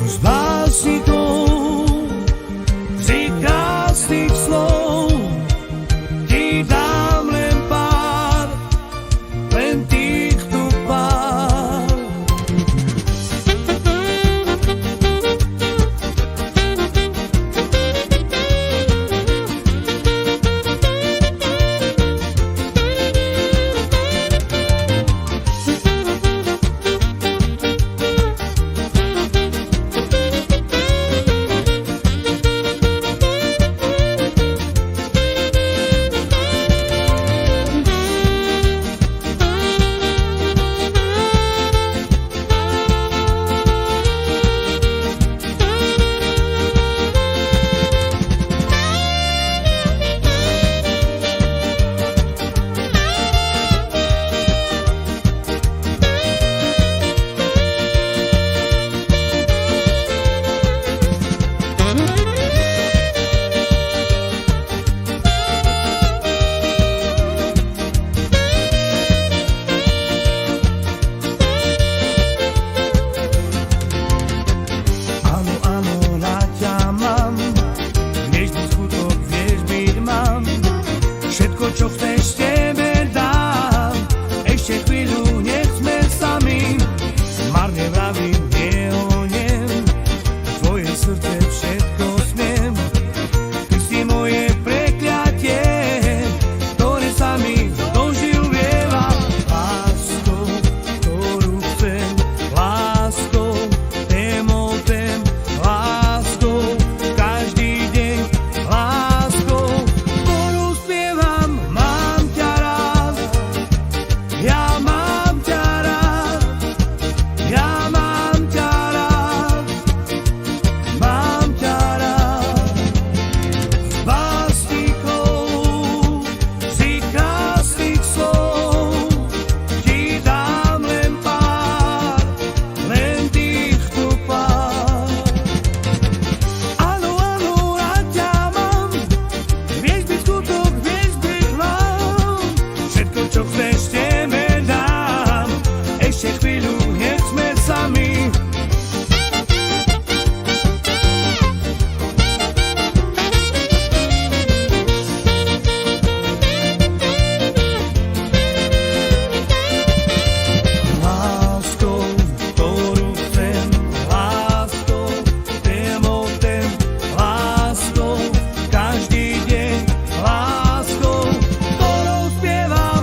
z básnikov, z krásnych slov ti dám len pár, len týchto pár. Čo chceš, tebe dám, ešte chvíľu, nech sme sami. Marne vravím, neonem, tvoje srdce všetko smiem. Ty si moje prekliatie, ktoré sa mi doží uvieva. Láskou, ktorú chcem, láskou, témotem, láskou, každý deň, láskou, ktorú spievam. Čo chceš, tebe dám, ešte chvíľu, nech sme sami. Láskou, ktorú chcem, láskou, témotem, láskou, každý deň, láskou, ktorou spievam.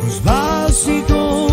Z básnikov,